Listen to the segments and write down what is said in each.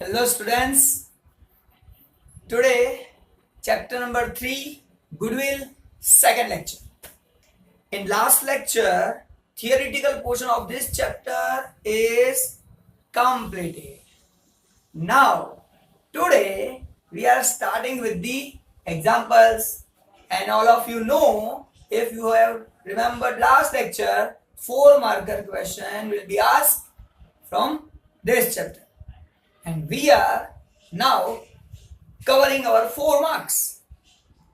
Hello students, today chapter number 3 Goodwill second lecture. In last lecture, theoretical portion of this chapter is completed. Now, today we are starting with the examples, and all of you know, if you have remembered last lecture, 4 marker question will be asked from this chapter. And we are now covering our 4 marks.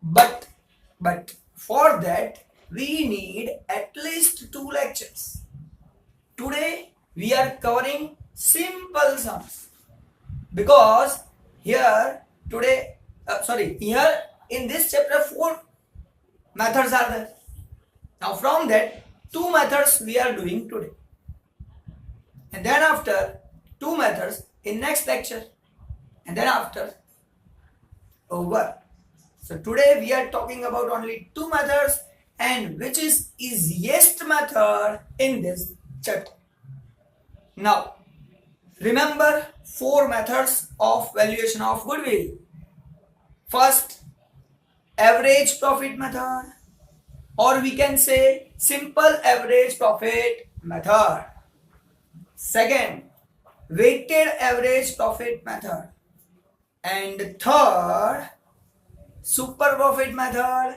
But for that we need at least 2 lectures. Today we are covering simple sums because here in this chapter 4 methods are there. Now from that 2 methods we are doing today, and then after 2 methods in next lecture, and then after over. So today we are talking about only 2 methods, and which is easiest method in this chapter. Now remember 4 methods of valuation of goodwill. First, average profit method, or we can say simple average profit method. Second, weighted average profit method. And third, super profit method.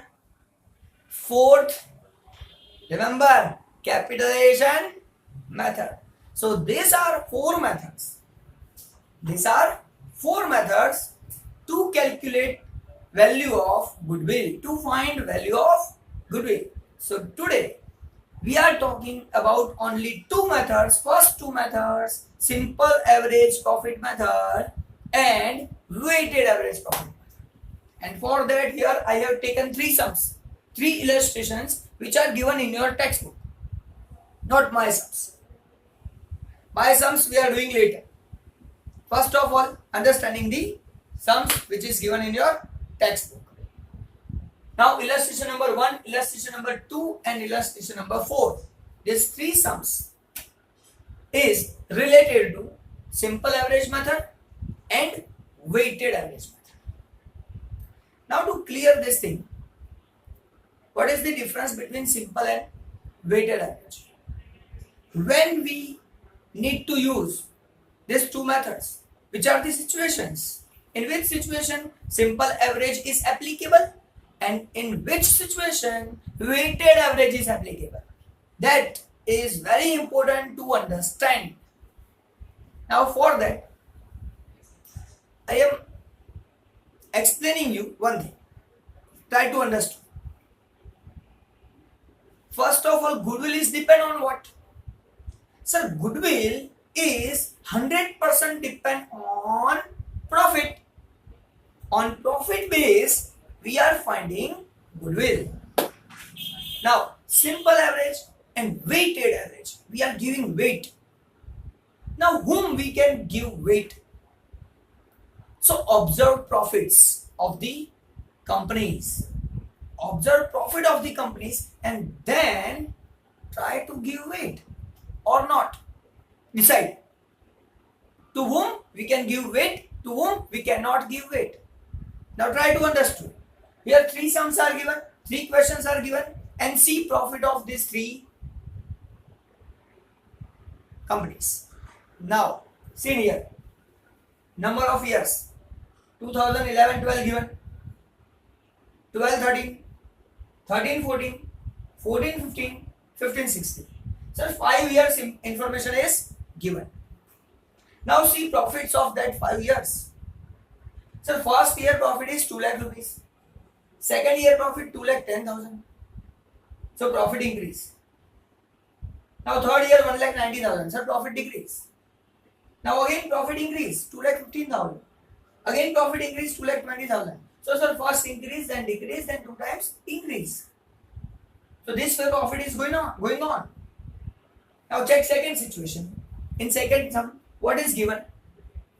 Fourth, remember, capitalization method. So these are 4 methods. These are 4 methods to calculate value of goodwill, to find value of goodwill. So today we are talking about only 2 methods. First 2 methods, simple average profit method and weighted average profit method. And for that here I have taken 3 sums, 3 illustrations which are given in your textbook, not my sums. My sums we are doing later. First of all, understanding the sums which is given in your textbook. Now illustration number 1, illustration number 2 and illustration number 4. These 3 sums is related to simple average method and weighted average method. Now to clear this thing, what is the difference between simple and weighted average? When we need to use these 2 methods, which are the situations? In which situation simple average is applicable and in which situation weighted average is applicable? That is very important to understand. Now for that, I am explaining you one thing. Try to understand. First of all, goodwill is depend on what? Sir, goodwill is 100% depend on profit. On profit base, we are finding goodwill. Now, simple average and weighted average, we are giving weight. Now, whom we can give weight? So, observe profits of the companies. Observe profit of the companies and then try to give weight or not. Decide. To whom we can give weight, to whom we cannot give weight. Now try to understand. Here 3 sums are given, 3 questions are given, and see profit of these 3 companies. Now, see here. Number of years. 2011-12 given. 12-13. 13-14. 14-15. 15-16. So 5 years information is given. Now see profits of that 5 years. So first year profit is 2 lakh rupees. Second year profit 2,10,000. So profit increase. Now third year 1,90,000. So profit decrease. Now again profit increase 2,15,000. Again profit increase 2,20,000. So sir, first increase, then decrease, then 2 times increase. So this way profit is going on. Now check second situation. In second sum, what is given?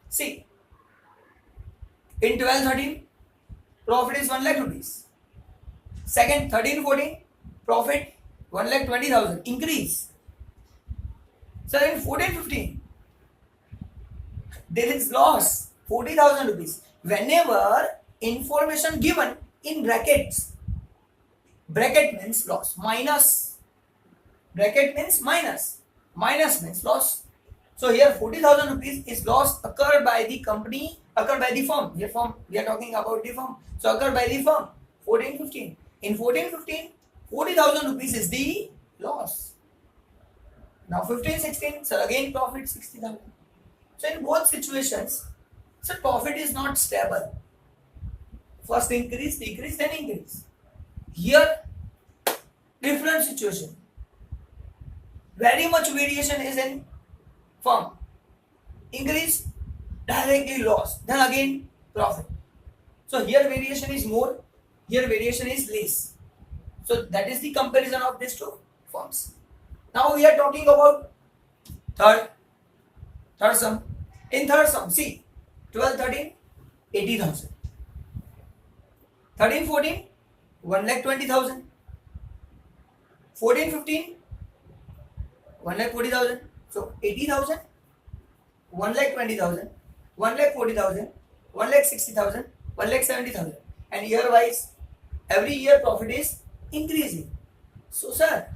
See, in 12-13, profit is 1 lakh rupees. Second, 13-14, profit 1,20,000, increase. So in 14-15, there is loss 40,000 rupees. Whenever information given in brackets, bracket means loss, minus, bracket means minus, minus means loss. So here 40,000 rupees is loss occurred by the company, occurred by the firm. Here firm, we are talking about the firm. So occurred by the firm 1415. In 1415, 40,000 rupees is the loss. Now 1516, so again profit 60,000. So in both situations, so profit is not stable. First increase, decrease, then increase. Here, different situation. Very much variation is in firm. Increase, directly loss. Then again profit. So here variation is more, here variation is less. So that is the comparison of these two firms. Now we are talking about third sum. In third sum, see, 12, 13, 80,000. 13, 14, 1,20,000. 14, 15, 1,40,000. So 80,000, 1,20,000, 1,40,000, 1,60,000, 1,70,000. And year wise, every year profit is increasing. So sir,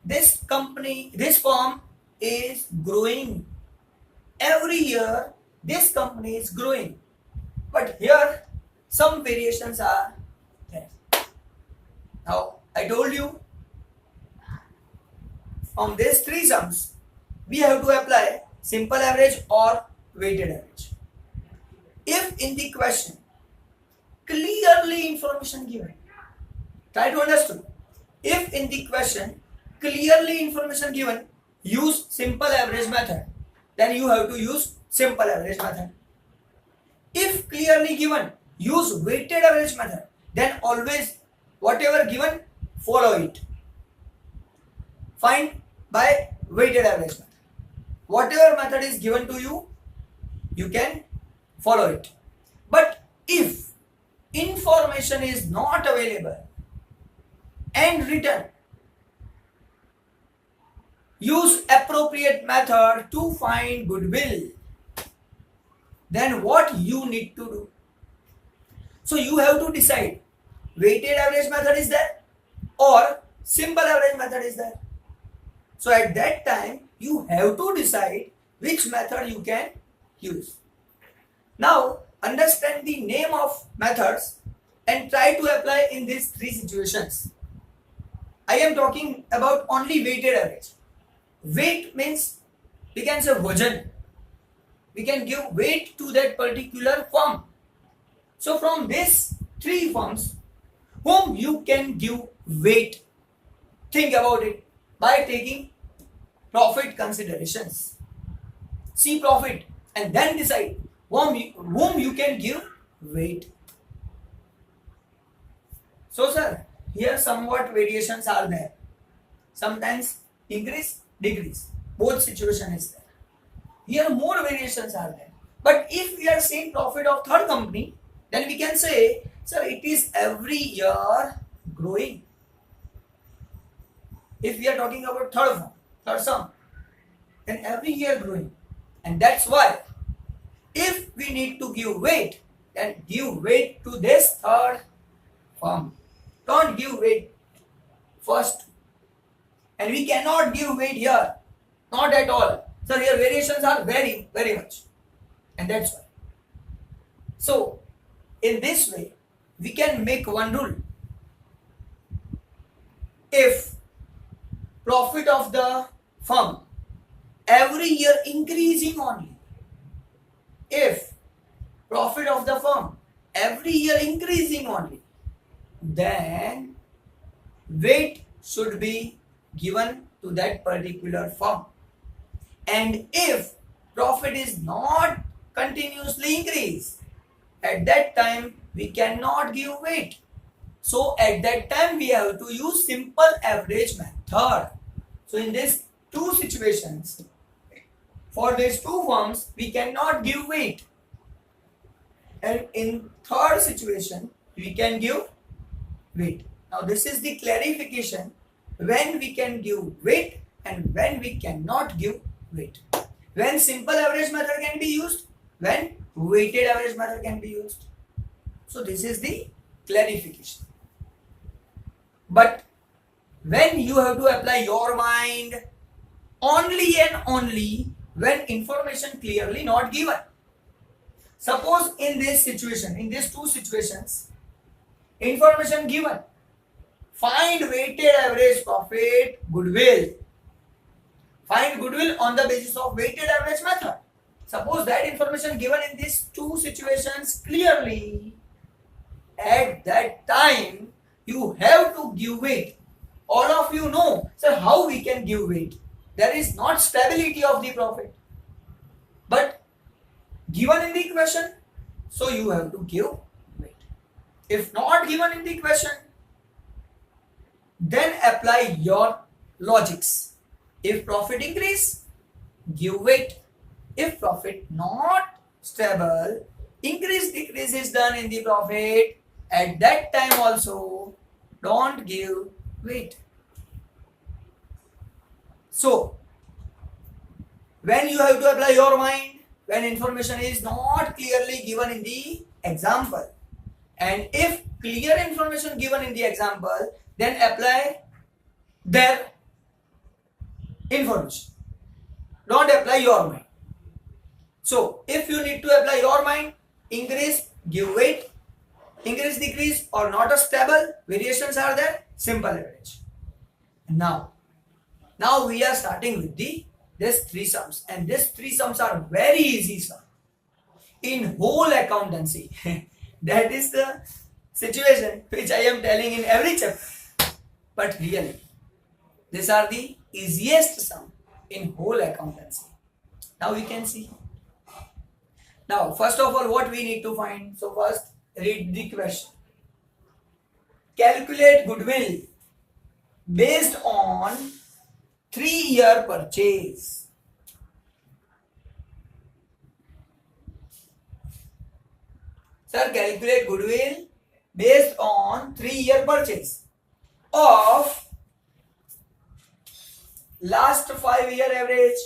this company, this firm is growing. Every year, this company is growing. But here, some variations are there. Now, I told you, on these three sums, we have to apply simple average or weighted average. If in the question, clearly information given, try to understand. If in the question, clearly information given, use simple average method, then you have to use simple average method. If clearly given, use weighted average method, then always whatever given, follow it. Find by weighted average method. Whatever method is given to you, you can follow it. But if information is not available and written, use appropriate method to find goodwill. Then what you need to do? So you have to decide weighted average method is there or simple average method is there. So at that time you have to decide which method you can use. Now understand the name of methods and try to apply in these three situations. I am talking about only weighted average. Weight means we can say vajan. We can give weight to that particular firm. So from these three firms, whom you can give weight, think about it by taking profit considerations. See profit and then decide whom you can give weight. So sir, here somewhat variations are there. Sometimes increase, decrease. Both situation is there. Here more variations are there. But if we are seeing profit of third company, then we can say, sir, it is every year growing. If we are talking about third sum, then every year growing. And that's why if we need to give weight, then give weight to this third firm. Don't give weight first. And we cannot give weight here. Not at all. So here variations are very, very much. And that's why. So in this way, we can make one rule. If profit of the firm every year increasing only, if profit of the firm every year increasing only, then weight should be given to that particular firm. And if profit is not continuously increase, at that time we cannot give weight. So at that time we have to use simple average method. So in these two situations, for these two firms we cannot give weight. And in third situation we can give weight. Now this is the clarification when we can give weight and when we cannot give weight. When simple average method can be used, when weighted average method can be used. So this is the clarification. But when you have to apply your mind only and only when information clearly not given. Suppose in this situation, in these two situations, information given, find weighted average profit, goodwill. Find goodwill on the basis of weighted average method. Suppose that information given in these two situations clearly, at that time you have to give weight. All of you know, sir, how we can give weight? There is not stability of the profit, but given in the equation, so you have to give weight. If not given in the equation, then apply your logics. If profit increase, give weight. If profit not stable, increase decrease is done in the profit, at that time also don't give weight. So when you have to apply your mind, when information is not clearly given in the example, and if clear information given in the example, then apply their information. Don't apply your mind. So if you need to apply your mind, increase, give weight, increase, decrease, or not a stable, variations are there, simple average. Now we are starting with these three sums, and these three sums are very easy sum in whole accountancy. That is the situation which I am telling in every chapter, but really these are the easiest sum in whole accountancy. Now we can see. Now first of all, what we need to find? So first read the question. Calculate goodwill based on 3-year purchase. Sir, calculate goodwill based on 3-year purchase of last 5-year average.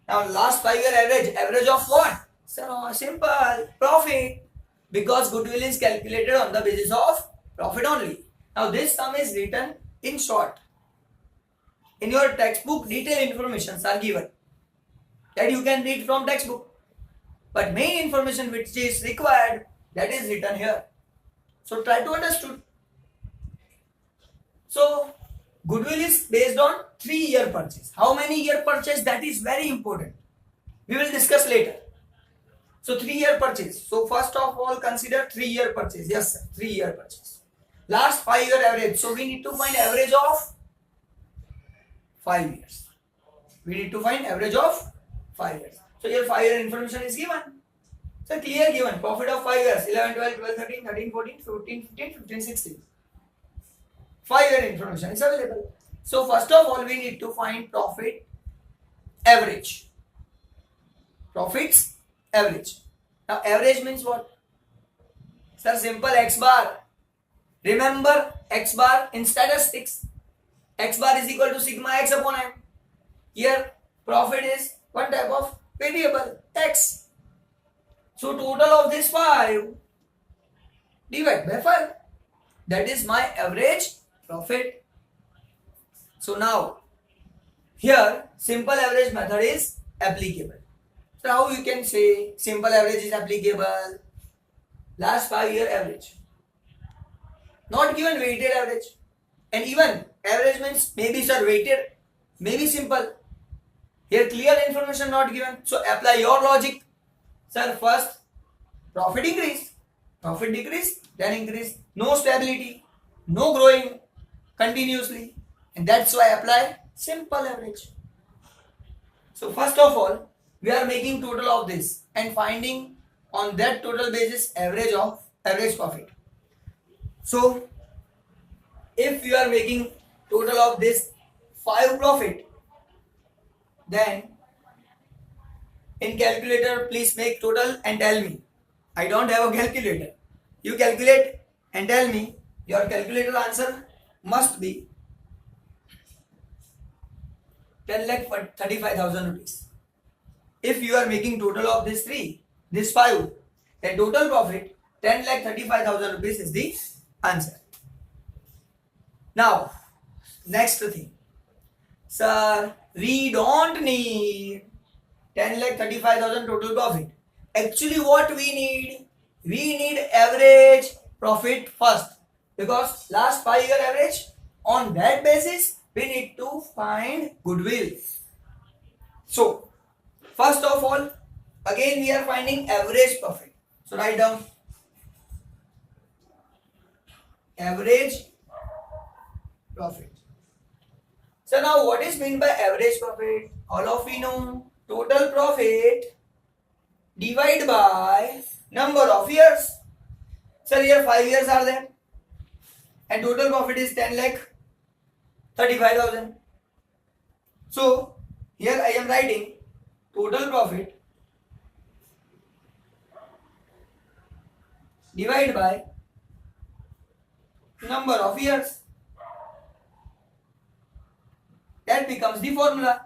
Now last 5-year average of what? Sir, simple, profit, because goodwill is calculated on the basis of profit only. Now this sum is written in short. In your textbook, detailed informations are given that you can read from textbook, but main information which is required, that is written here. So try to understand. So goodwill is based on 3-year purchase. How many year purchase? That is very important. We will discuss later. So 3-year purchase. So first of all, consider 3-year purchase. Yes, sir, 3-year purchase. Last 5-year average. So we need to find average of 5 years. We need to find average of 5 years. So your 5-year information is given. So clear given. Profit of 5 years. 11, 12, 12, 13, 13, 14, 15, 15, 15, 16. 5-year information is available. So first of all, we need to find profit average. Profits average. Now average means what? Sir, simple, X bar. Remember X bar in statistics. X bar is equal to sigma X upon M. Here profit is one type of variable, X. So total of this 5 divided by 5. That is my average profit. So now here simple average method is applicable. So how you can say simple average is applicable? Last 5-year average. Not given weighted average. And even average means maybe sir weighted, maybe simple. Here clear information not given. So apply your logic. Sir, first profit increase, profit decrease, then increase. No stability, no growing continuously. And that's why I apply simple average. So first of all, we are making total of this and finding on that total basis average of average profit. So if you are making total of this 5 profit, then in calculator please make total and tell me. I don't have a calculator. You calculate and tell me. Your calculator answer must be 10,35,000 rupees. if you are making total of this 3, this 5, then total profit 10,35,000 rupees is the answer. Now next thing, sir, we don't need 10,35,000 total profit. Actually what we need average profit first, because last 5-year average, on that basis we need to find goodwill. So first of all, again we are finding average profit. So write down average profit. So now what is meant by average profit? All of we know, total profit divided by number of years. Sir, here 5 years are there and total profit is 10,35,000. So here I am writing total profit divided by number of years. That becomes the formula.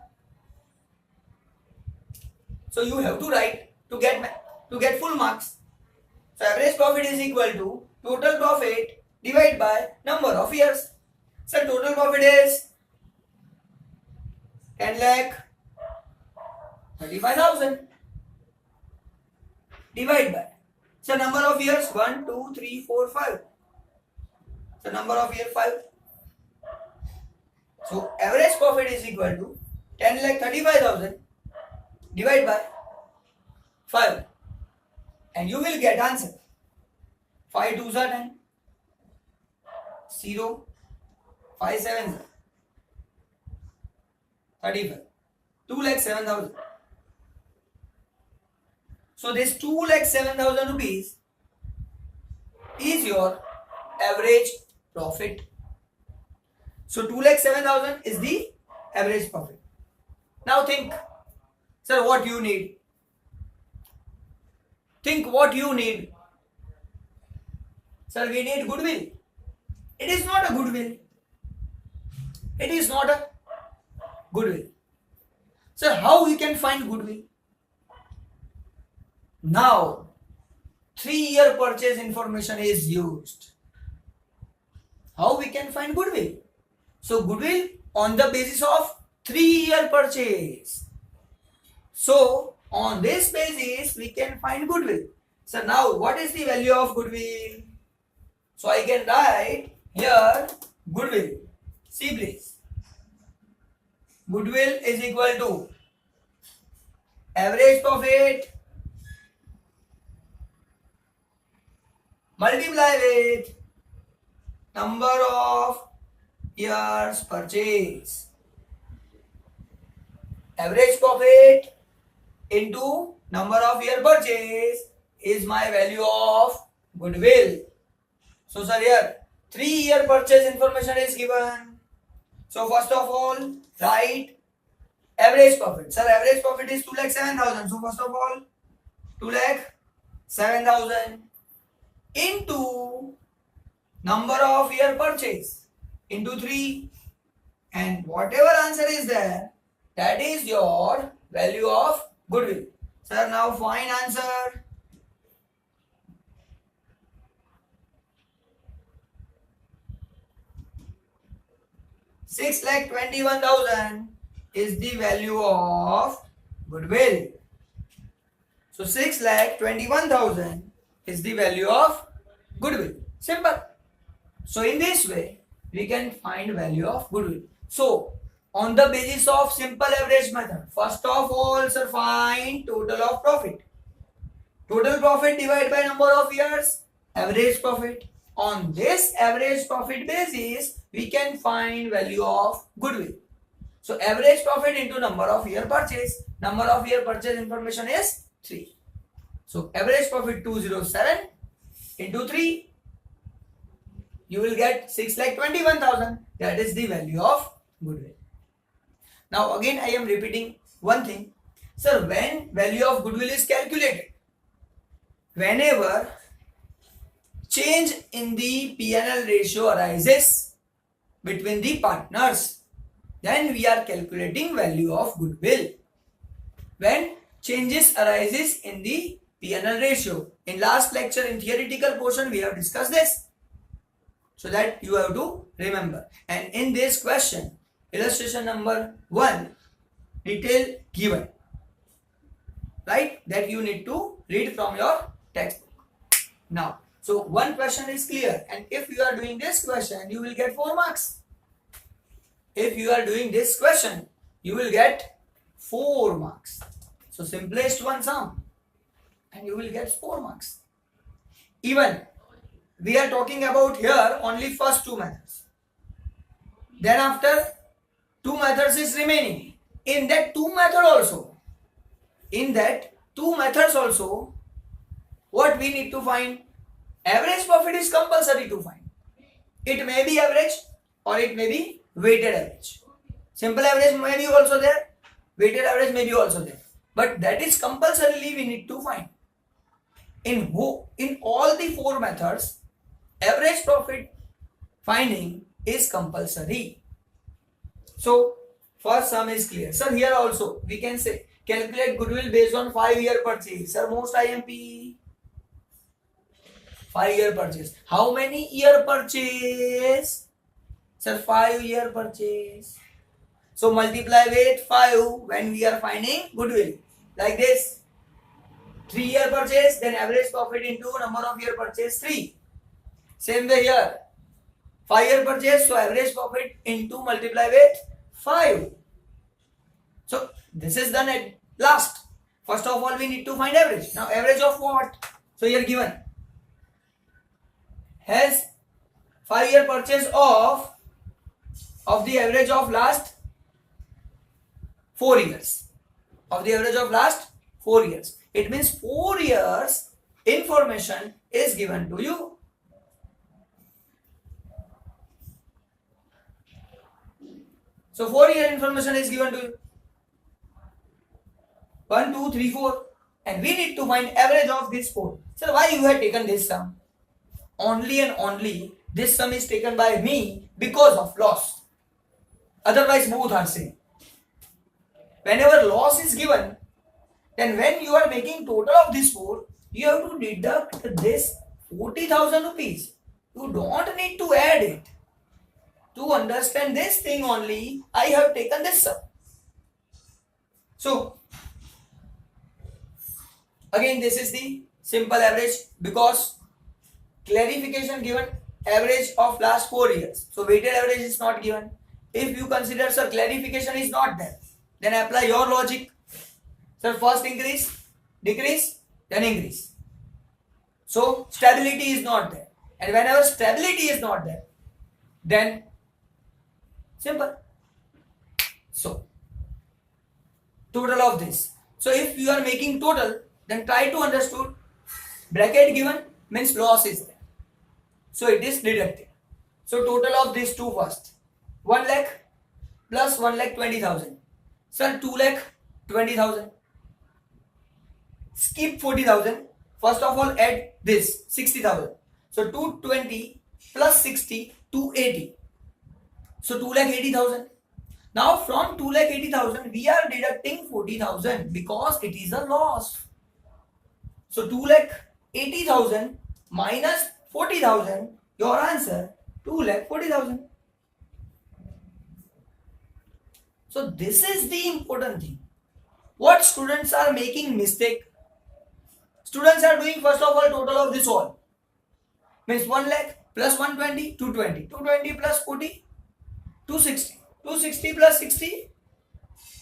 So you have to write to get full marks. So average profit is equal to total profit divided by number of years. So total profit is 10,35,000 divided by, so number of years 1, 2, 3, 4, 5. So number of year 5. So average profit is equal to 10,35,000 divided by 5, and you will get answer 5 2s are 10, 0, 5 7s are 35, 2,07,000. So this 2,07,000 rupees is your average profit. So 2,07,000 is the average profit. Now think, sir, what you need? Think what you need. Sir, we need goodwill. It is not a goodwill. It is not a goodwill. Sir, how we can find goodwill? Now, 3-year purchase information is used. How we can find goodwill? So goodwill on the basis of 3-year purchase. So on this basis we can find goodwill. So now what is the value of goodwill? So I can write here goodwill. See please. Goodwill is equal to average profit multiply with number of years purchase. Average profit into number of year purchase is my value of goodwill. So sir, here 3-year purchase information is given. So first of all, write average profit. Sir, average profit is 2,07,000. So first of all, 2,07,000 into number of year purchase into 3, and whatever answer is there, that is your value of goodwill. Sir, now find answer. $6,21,000 is the value of goodwill. So 6,21,000 is the value of goodwill. Simple. So in this way we can find value of goodwill. So on the basis of simple average method, first of all, sir, find total of profit. Total profit divided by number of years, average profit. On this average profit basis, we can find value of goodwill. So average profit into number of year purchase. Number of year purchase information is 3. So average profit 207 into 3. You will get 6,21,000. That is the value of goodwill. Now again I am repeating one thing. Sir, when value of goodwill is calculated, whenever change in the P&L ratio arises between the partners, then we are calculating value of goodwill. When changes arises in the P&L ratio. In last lecture, in theoretical portion, we have discussed this. So that you have to remember. And in this question, illustration number 1, detail given. Right? That you need to read from your textbook. Now, so one question is clear. And if you are doing this question, you will get 4 marks. If you are doing this question, you will get 4 marks. So simplest one sum. And you will get 4 marks. Even we are talking about here only first 2 methods. Then after 2 methods is remaining. In that 2 methods also, what we need to find? Average profit is compulsory to find. It may be average or it may be weighted average. Simple average may be also there. Weighted average may be also there. But that is compulsorily we need to find. In all the 4 methods, average profit finding is compulsory. So, first sum is clear. Sir, here also we can say calculate goodwill based on 5-year purchase. Sir, most IMP 5-year purchase. How many year purchase? Sir, 5-year purchase. So multiply with 5 when we are finding goodwill. Like this. 3-year purchase, then average profit into number of year purchase 3. Same way here. 5-year purchase, so average profit into multiply with 5. So this is done at last. First of all, we need to find average. Now average of what? So here given. Has 5-year purchase of the average of last 4 years. Of the average of last 4 years. It means 4 years information is given to you. So 4-year information is given to you. 1, 2, 3, 4. And we need to find average of this 4. So why you have taken this sum? Only and only this sum is taken by me because of loss. Otherwise both are same. Whenever loss is given, then when you are making total of this 4, you have to deduct this 40,000 rupees. You don't need to add it. To understand this thing only, I have taken this sum. So, again this is the simple average because clarification given average of last 4 years. So, weighted average is not given. If you consider, sir, clarification is not there, then apply your logic. Sir, first increase, decrease, then increase. So, stability is not there. And whenever stability is not there, then simple. So, total of this. So, if you are making total, then try to understand bracket given means loss is there. So, it is deducted. So, total of these two first. 1 lakh plus 1,20,000. Sir, 2,20,000. Skip 40,000. First of all, add this 60,000. So 220 plus 60, 280. So 2,80,000. Now from 2,80,000, we are deducting 40,000 because it is a loss. So 2,80,000 minus 40,000. Your answer 2,40,000. So this is the important thing. What students are making mistake? Students are doing first of all total of this all. Means 1 lakh plus 120, 220. 220 plus 40, 260. 260 plus 60,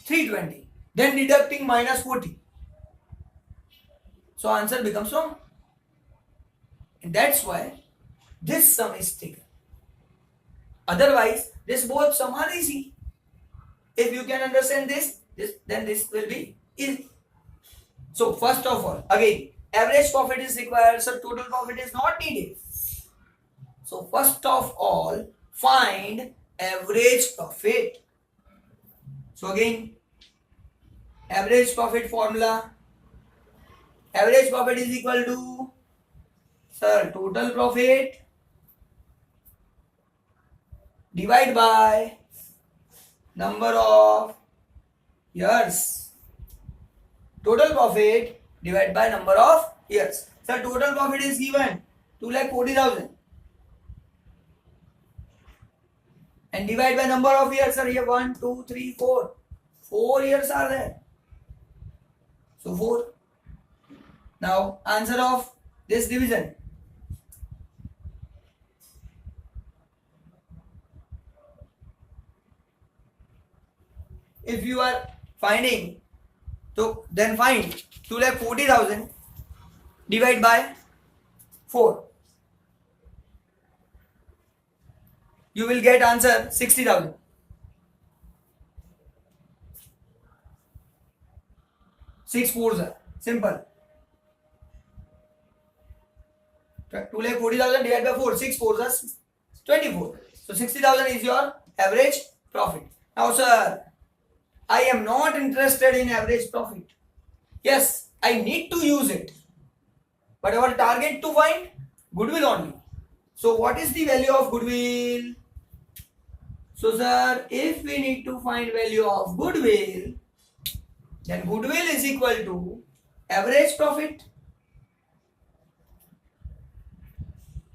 320. Then deducting minus 40. So answer becomes wrong. And that's why this sum is taken. Otherwise, this both sum are easy. If you can understand this, then this will be easy. So first of all, again, average profit is required, so total profit is not needed. So first of all, find average profit. So again, average profit formula. Average profit is equal to, sir, total profit divide by number of years. Total profit divided by number of years. Sir, total profit is given 2,40,000 and divide by number of years. Sir, here 1, 2, 3, 4. 4 years are there. So 4. Now answer of this division. If you are finding, so then find 2,40,000 divide by 4. You will get answer 60,000. Six fours are simple. 2,40,000 divided by 4. 6 fours are 24. So 60,000 is your average profit. Now, sir, I am not interested in average profit. Yes, I need to use it. But our target to find goodwill only. So what is the value of goodwill? So sir, if we need to find value of goodwill, then goodwill is equal to average profit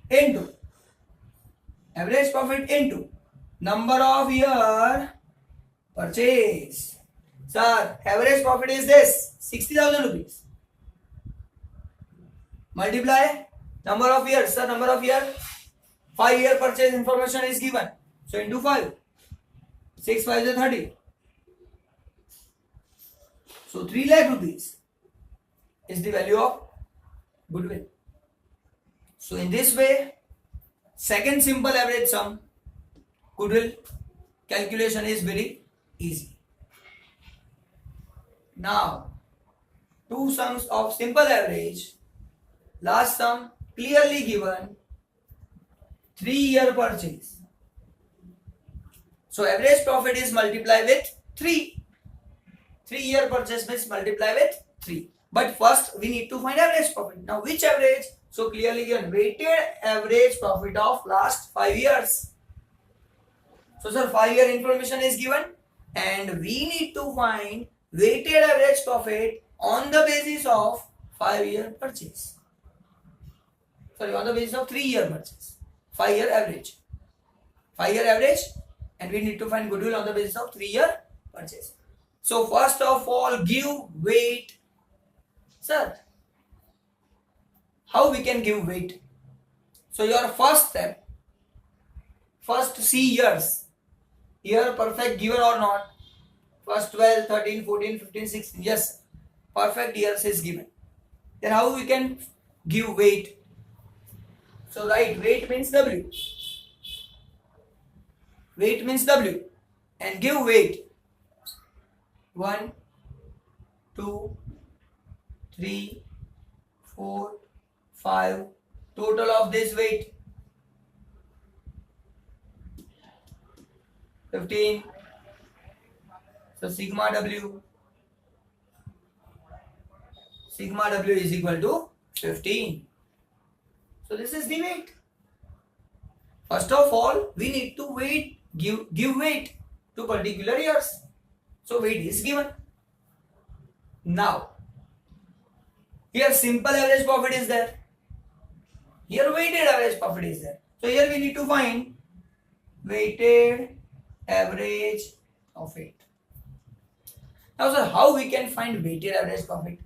into number of year purchase. Sir, average profit is this 60,000 rupees. Multiply number of years. Sir, number of year 5 year purchase information is given. So into 5. 6 5 is 30. So 3 lakh rupees is the value of goodwill. So in this way, second simple average sum goodwill calculation is very easy. Now, two sums of simple average. Last sum clearly given 3-year purchase. So average profit is multiplied with 3. 3-year purchase means multiply with 3. But first we need to find average profit. Now which average? So clearly given weighted average profit of last 5 years. So sir, 5-year information is given and we need to find weighted average profit on the basis of 5-year purchase. Sorry, on the basis of 3-year purchase. 5-year average. 5-year average and we need to find goodwill on the basis of 3-year purchase. So first of all, give weight. Sir, how we can give weight? So your first step, first see years. Year perfect given or not? First 12, 13, 14, 15, 16. Yes, perfect years is given. Then how we can give weight? So right, weight means W. Weight means W. And give weight. 1, 2, 3, 4, 5. Total of this weight 15. So sigma W is equal to 15. So this is the weight. First of all, we need to give weight to particular years. So weight is given. Now, here simple average profit is there. Here weighted average profit is there. So here we need to find weighted average profit. Now sir, how we can find weighted average profit?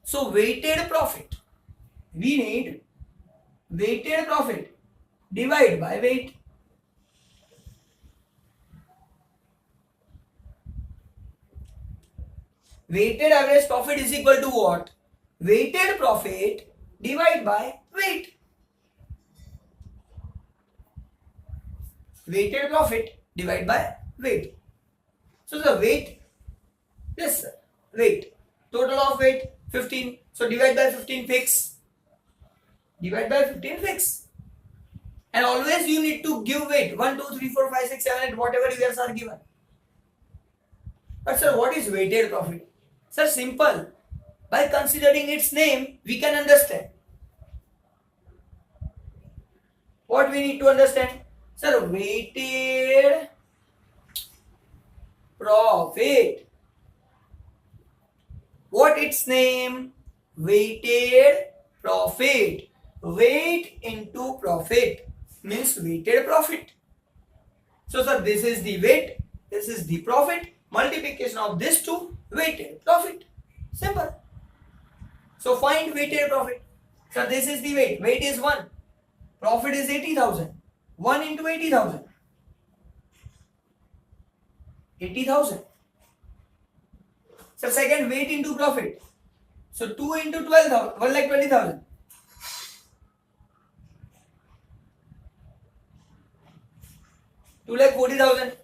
So weighted profit, we need weighted profit divide by weight. Weighted average profit is equal to what? Weighted profit divided by weight. Weighted profit divided by weight. So the weight, yes sir, weight. Total of weight 15. So divide by 15 fix. Divide by 15 fix. And always you need to give weight. 1, 2, 3, 4, 5, 6, 7, 8, whatever years are given. But sir, what is weighted profit? Sir, simple. By considering its name, we can understand. What we need to understand? Sir, weighted profit What its name? Weighted profit. Weight into profit means weighted profit. So sir, this is the weight, this is the profit, multiplication of this two, weighted profit. Simple. So find weighted profit. So this is the weight. Weight is 1. Profit is 80,000. 1 into 80,000. 80,000. So second, weight into profit. So 2 into 12,000. 1,20,000. 2,40,000.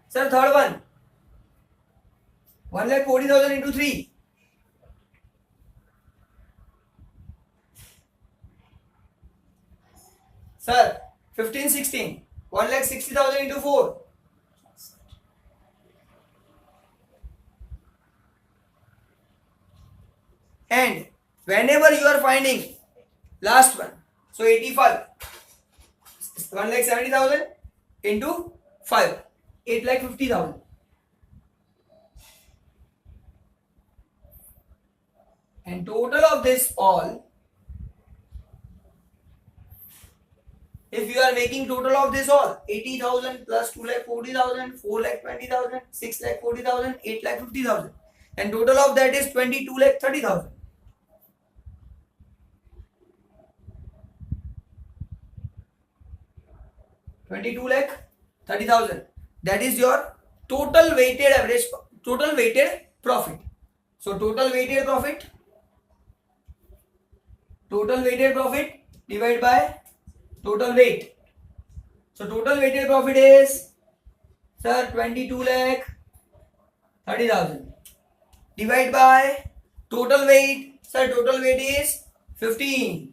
Sir, third one. 1,40,000 into 3. Sir, 15, 16. 1,60,000 into 4. And whenever you are finding last one, so 85. 1,70,000 into 5. 8,50,000. And total of this all, if you are making total of this all, 80,000 plus 2,40,000, 4,20,000, 6,40,000, 8,50,000, and total of that is 22,30,000. $22,30,000. That is your total weighted average, total weighted profit. So total weighted profit divided by total weight. So total weighted profit is, sir, 22,30,000 divided by total weight. Sir, total weight is 15.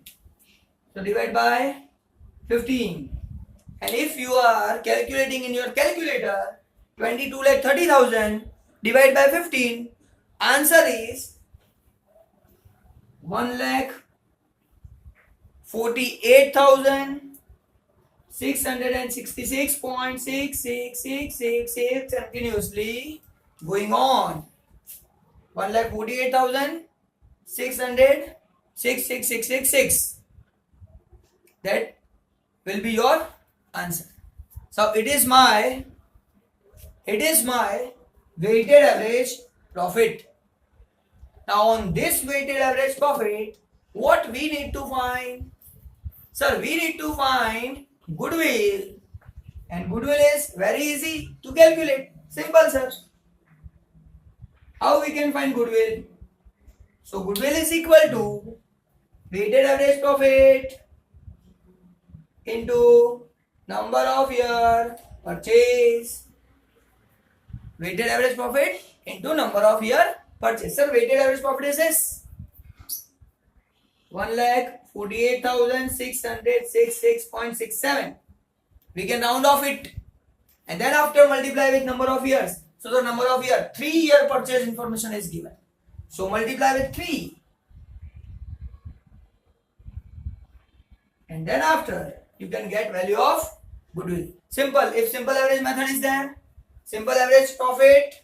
So divide by 15. And if you are calculating in your calculator, 22,30,000 divided by 15, answer is 1,48,666.666666 continuously going on. 1,48,666. That will be your answer. So it is my weighted average profit. Now on this weighted average profit, what we need to find? Sir, we need to find goodwill, and goodwill is very easy to calculate. Simple, sir. How we can find goodwill? So goodwill is equal to weighted average profit into number of year purchase. Weighted average profit into number of year purchase. Sir, weighted average profit is this. 1,48,666.67. We can round off it, and then after multiply with number of years. So the number of year, 3-year purchase information is given. So multiply with 3, and then after you can get value of goodwill. Simple. If simple average method is there, simple average profit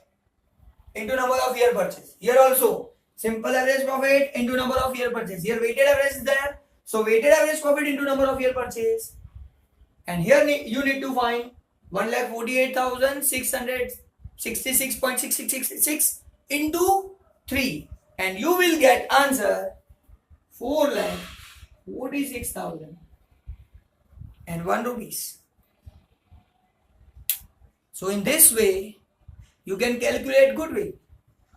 into number of year purchase. Here also simple average profit into number of year purchase. Here weighted average is there, so weighted average profit into number of year purchase. And here you need to find 1,48,666.6666 into 3, and you will get answer 4,46,001 rupees. So in this way you can calculate goodwill.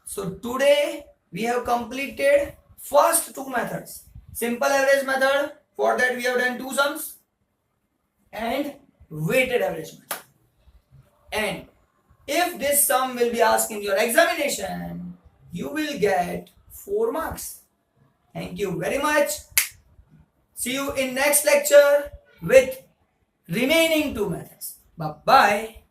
So today we have completed first two methods. Simple average method, for that we have done two sums, and weighted average method. And if this sum will be asked in your examination, you will get 4 marks. Thank you very much. See you in next lecture with remaining two methods. Bye bye.